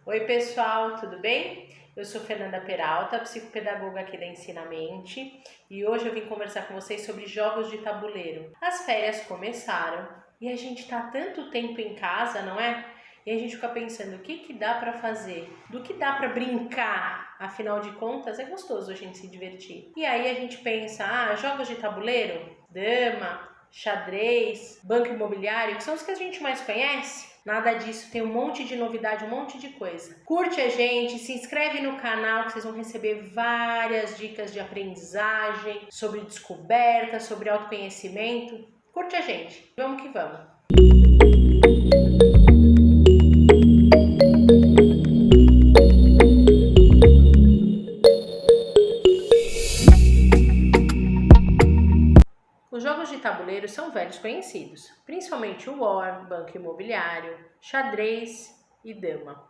Oi pessoal, tudo bem? Eu sou Fernanda Peralta, psicopedagoga aqui da Ensinamente, e hoje eu vim conversar com vocês sobre jogos de tabuleiro. As férias começaram e a gente tá tanto tempo em casa, não é? E a gente fica pensando o que dá para fazer, do que dá para brincar, afinal de contas é gostoso a gente se divertir. E aí a gente pensa, jogos de tabuleiro, dama, xadrez, banco imobiliário, que são os que a gente mais conhece. Nada disso, tem um monte de novidade, um monte de coisa. Curte a gente, se inscreve no canal que vocês vão receber várias dicas de aprendizagem, sobre descoberta, sobre autoconhecimento. Curte a gente, vamos que vamos! Os jogos de tabuleiro são velhos conhecidos, principalmente o War, Banco Imobiliário, xadrez e dama.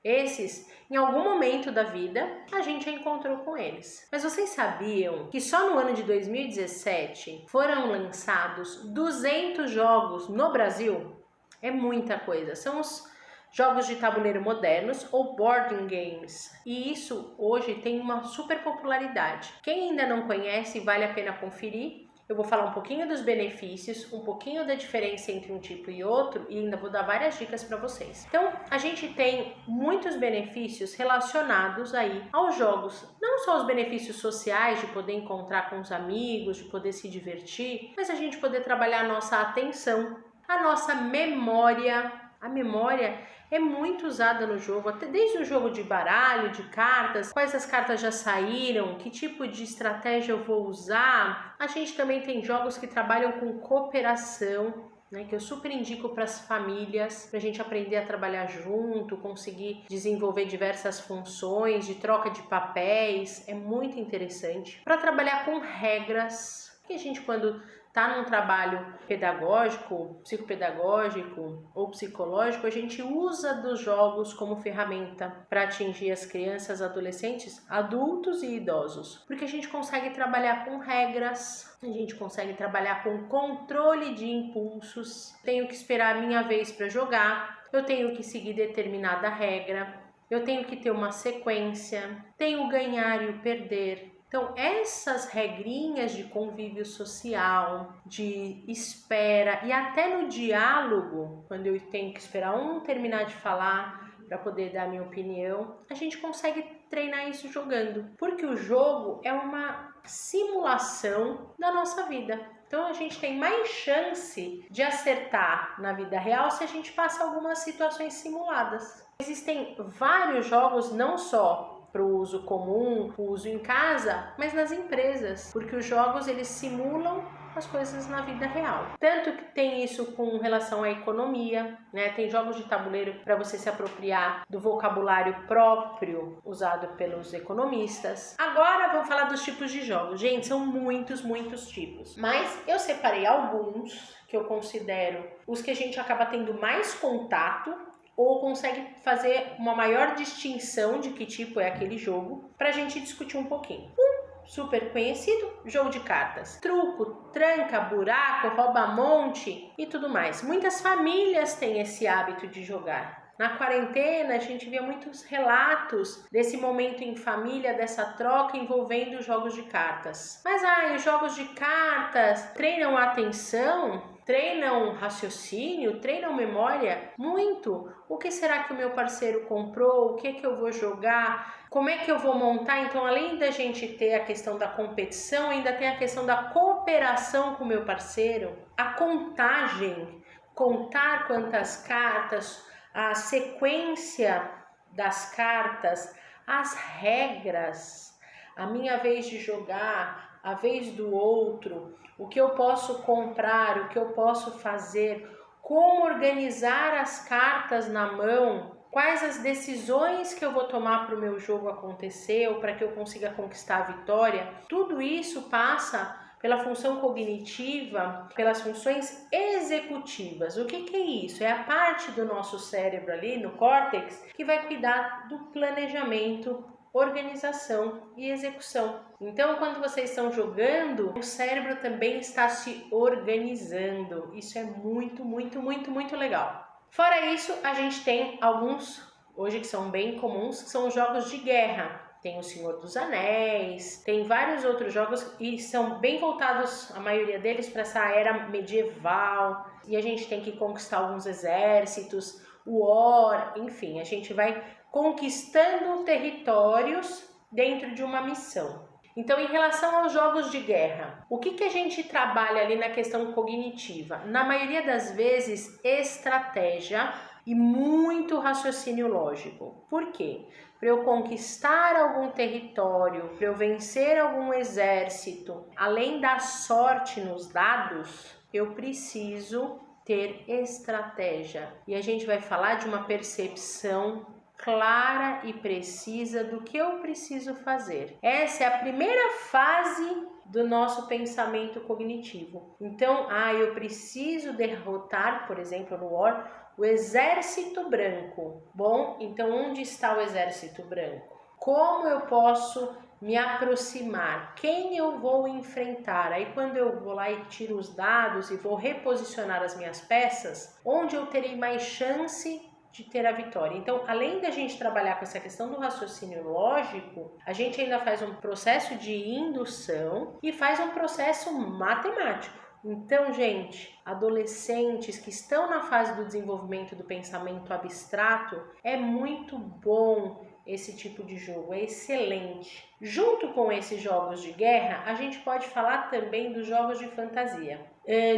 Esses, em algum momento da vida, a gente já encontrou com eles. Mas vocês sabiam que só no ano de 2017 foram lançados 200 jogos no Brasil? É muita coisa. São os jogos de tabuleiro modernos ou boarding games. E isso hoje tem uma super popularidade. Quem ainda não conhece, vale a pena conferir. Eu vou falar um pouquinho dos benefícios, um pouquinho da diferença entre um tipo e outro e ainda vou dar várias dicas para vocês. Então, a gente tem muitos benefícios relacionados aí aos jogos. Não só os benefícios sociais de poder encontrar com os amigos, de poder se divertir, mas a gente poder trabalhar a nossa atenção, a nossa memória. A memória é muito usada no jogo, até desde o jogo de baralho, de cartas, quais as cartas já saíram, que tipo de estratégia eu vou usar. A gente também tem jogos que trabalham com cooperação, que eu super indico para as famílias, para a gente aprender a trabalhar junto, conseguir desenvolver diversas funções de troca de papéis, é muito interessante. Para trabalhar com regras, que a gente quando está num trabalho pedagógico, psicopedagógico ou psicológico, a gente usa dos jogos como ferramenta para atingir as crianças, adolescentes, adultos e idosos. Porque a gente consegue trabalhar com regras, a gente consegue trabalhar com controle de impulsos. Tenho que esperar a minha vez para jogar, eu tenho que seguir determinada regra, eu tenho que ter uma sequência, tenho ganhar e o perder. Então, essas regrinhas de convívio social, de espera e até no diálogo, quando eu tenho que esperar um terminar de falar para poder dar minha opinião, a gente consegue treinar isso jogando, porque o jogo é uma simulação da nossa vida. Então, a gente tem mais chance de acertar na vida real se a gente passa algumas situações simuladas. Existem vários jogos, não só para o uso comum, o uso em casa, mas nas empresas, porque os jogos eles simulam as coisas na vida real. Tanto que tem isso com relação à economia, Tem jogos de tabuleiro para você se apropriar do vocabulário próprio usado pelos economistas. Agora vamos falar dos tipos de jogos. Gente, são muitos tipos. Mas eu separei alguns que eu considero os que a gente acaba tendo mais contato ou consegue fazer uma maior distinção de que tipo é aquele jogo, para a gente discutir um pouquinho. Um super conhecido, jogo de cartas. Truco, tranca, buraco, rouba-monte e tudo mais. Muitas famílias têm esse hábito de jogar. Na quarentena, a gente via muitos relatos desse momento em família, dessa troca envolvendo jogos de cartas. Mas os jogos de cartas treinam a atenção? Treinam raciocínio? Treinam memória? Muito! O que será que o meu parceiro comprou? O que eu vou jogar? Como é que eu vou montar? Então, além da gente ter a questão da competição, ainda tem a questão da cooperação com o meu parceiro. A contagem, contar quantas cartas, a sequência das cartas, as regras, a minha vez de jogar, a vez do outro, o que eu posso comprar, o que eu posso fazer, como organizar as cartas na mão, quais as decisões que eu vou tomar para o meu jogo acontecer ou para que eu consiga conquistar a vitória. Tudo isso passa pela função cognitiva, pelas funções executivas. O que é isso? É a parte do nosso cérebro ali, no córtex, que vai cuidar do planejamento, organização e execução. Então, quando vocês estão jogando, o cérebro também está se organizando. Isso é muito legal. Fora isso, a gente tem alguns hoje que são bem comuns, são os jogos de guerra. Tem o Senhor dos Anéis, tem vários outros jogos e são bem voltados, a maioria deles, para essa era medieval. E a gente tem que conquistar alguns exércitos, o War, enfim, a gente vai conquistando territórios dentro de uma missão. Então, em relação aos jogos de guerra, o que a gente trabalha ali na questão cognitiva? Na maioria das vezes, estratégia e muito raciocínio lógico. Por quê? Para eu conquistar algum território, para eu vencer algum exército, além da sorte nos dados, eu preciso ter estratégia. E a gente vai falar de uma percepção clara e precisa do que eu preciso fazer. Essa é a primeira fase do nosso pensamento cognitivo. Então, eu preciso derrotar, por exemplo, no War, o exército branco. Bom, então onde está o exército branco? Como eu posso me aproximar? Quem eu vou enfrentar? Aí quando eu vou lá e tiro os dados e vou reposicionar as minhas peças, onde eu terei mais chance de ter a vitória. Então, além da gente trabalhar com essa questão do raciocínio lógico, a gente ainda faz um processo de indução e faz um processo matemático. Então, gente, adolescentes que estão na fase do desenvolvimento do pensamento abstrato, é muito bom esse tipo de jogo, é excelente. Junto com esses jogos de guerra, a gente pode falar também dos jogos de fantasia.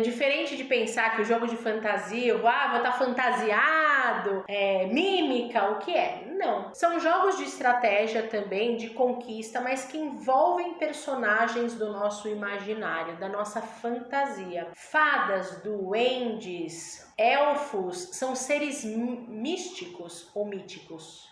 Diferente de pensar que o jogo de fantasia, vou estar fantasiado, mímica, o que é? Não. São jogos de estratégia também, de conquista, mas que envolvem personagens do nosso imaginário, da nossa fantasia. Fadas, duendes, elfos, são seres místicos ou míticos?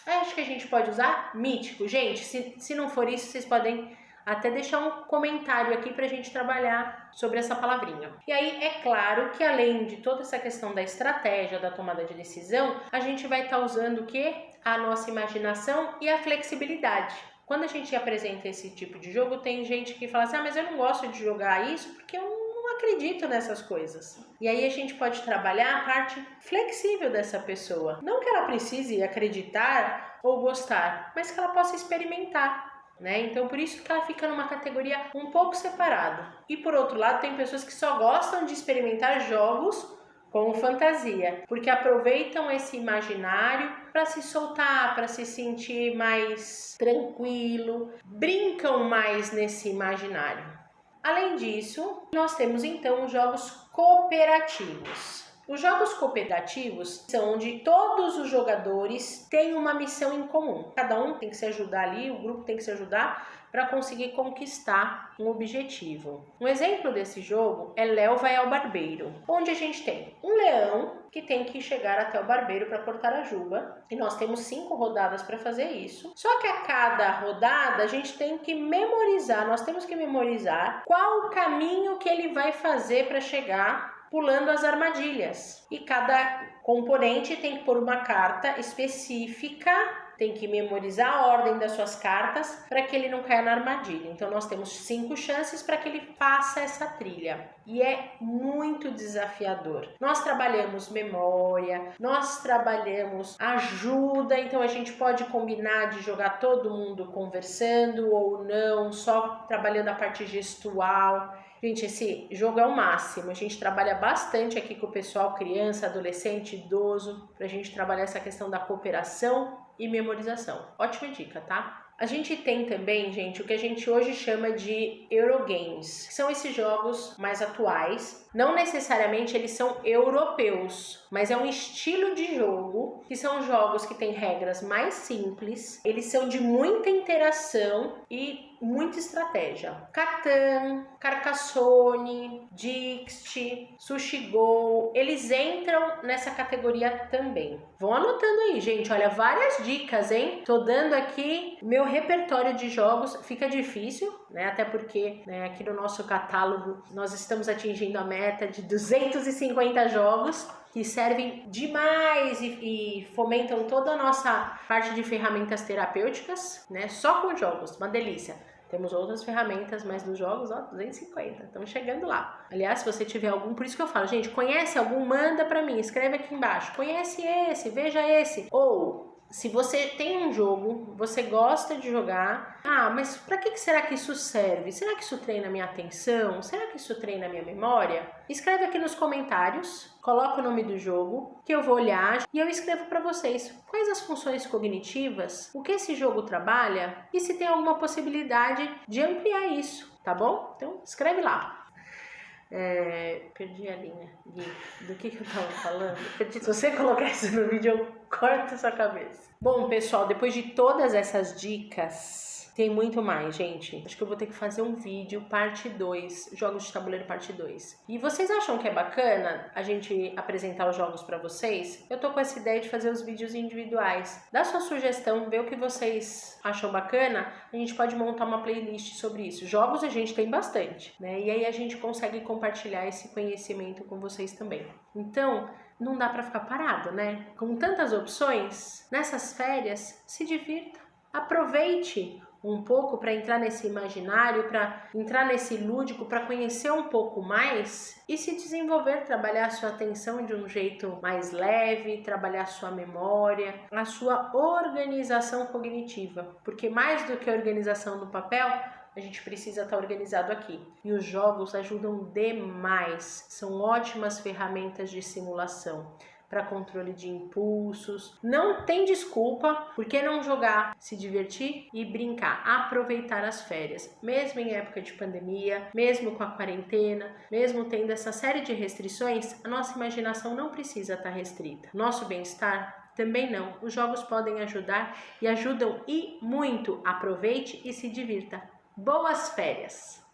Acho que a gente pode usar mítico. Gente, se não for isso, vocês podem até deixar um comentário aqui pra gente trabalhar sobre essa palavrinha. E aí, é claro que além de toda essa questão da estratégia, da tomada de decisão, a gente vai estar usando o quê? A nossa imaginação e a flexibilidade. Quando a gente apresenta esse tipo de jogo, tem gente que fala assim, mas eu não gosto de jogar isso porque eu não acredito nessas coisas. E aí a gente pode trabalhar a parte flexível dessa pessoa. Não que ela precise acreditar ou gostar, mas que ela possa experimentar. Então por isso que ela fica numa categoria um pouco separada. E por outro lado, tem pessoas que só gostam de experimentar jogos com fantasia, porque aproveitam esse imaginário para se soltar, para se sentir mais tranquilo, brincam mais nesse imaginário. Além disso, nós temos então os jogos cooperativos. Os jogos cooperativos são onde todos os jogadores têm uma missão em comum. Cada um tem que se ajudar ali, o grupo tem que se ajudar para conseguir conquistar um objetivo. Um exemplo desse jogo é Léo vai ao barbeiro, onde a gente tem um leão que tem que chegar até o barbeiro para cortar a juba, e nós temos 5 rodadas para fazer isso. Só que a cada rodada a gente tem que nós temos que memorizar qual o caminho que ele vai fazer para chegar pulando as armadilhas. E cada componente tem que pôr uma carta específica, tem que memorizar a ordem das suas cartas para que ele não caia na armadilha. Então nós temos 5 chances para que ele faça essa trilha. E é muito desafiador. Nós trabalhamos memória, nós trabalhamos ajuda, então a gente pode combinar de jogar todo mundo conversando ou não, só trabalhando a parte gestual. Gente, esse jogo é o máximo. A gente trabalha bastante aqui com o pessoal, criança, adolescente, idoso, pra gente trabalhar essa questão da cooperação e memorização. Ótima dica, tá? A gente tem também, gente, o que a gente hoje chama de Eurogames. São esses jogos mais atuais. Não necessariamente eles são europeus, mas é um estilo de jogo que são jogos que têm regras mais simples. Eles são de muita interação e muita estratégia. Catan, Carcassonne, Dixit, Sushi Go, eles entram nessa categoria também. Vão anotando aí, gente. Olha, várias dicas, hein? Tô dando aqui meu repertório de jogos. Fica difícil, né? Até porque aqui no nosso catálogo nós estamos atingindo a meta de 250 jogos que servem demais e fomentam toda a nossa parte de ferramentas terapêuticas, né? Só com jogos, uma delícia. Temos outras ferramentas, mas nos jogos, ó, 250. Estamos chegando lá. Aliás, se você tiver algum, por isso que eu falo, gente, conhece algum? Manda pra mim, escreve aqui embaixo. Conhece esse, veja esse. Ou, se você tem um jogo, você gosta de jogar, mas pra que será que isso serve? Será que isso treina a minha atenção? Será que isso treina a minha memória? Escreve aqui nos comentários, coloca o nome do jogo, que eu vou olhar e eu escrevo pra vocês quais as funções cognitivas, o que esse jogo trabalha e se tem alguma possibilidade de ampliar isso, tá bom? Então, escreve lá. Perdi a linha do que eu tava falando. Se você colocar isso no vídeo, eu corto a sua cabeça. Bom, pessoal, depois de todas essas dicas, tem muito mais, gente. Acho que eu vou ter que fazer um vídeo, parte 2, jogos de tabuleiro parte 2. E vocês acham que é bacana a gente apresentar os jogos pra vocês? Eu tô com essa ideia de fazer os vídeos individuais. Dá sua sugestão, vê o que vocês acham bacana, a gente pode montar uma playlist sobre isso. Jogos a gente tem bastante, né? E aí a gente consegue compartilhar esse conhecimento com vocês também. Então, não dá pra ficar parado, né? Com tantas opções, nessas férias, se divirta. Aproveite um pouco para entrar nesse imaginário, para entrar nesse lúdico, para conhecer um pouco mais e se desenvolver, trabalhar a sua atenção de um jeito mais leve, trabalhar a sua memória, a sua organização cognitiva, porque mais do que a organização no papel, a gente precisa estar organizado aqui. E os jogos ajudam demais, são ótimas ferramentas de simulação para controle de impulsos. Não tem desculpa, por que não jogar, se divertir e brincar, aproveitar as férias, mesmo em época de pandemia, mesmo com a quarentena, mesmo tendo essa série de restrições, a nossa imaginação não precisa estar restrita. Nosso bem-estar também não. Os jogos podem ajudar e ajudam e muito. Aproveite e se divirta. Boas férias!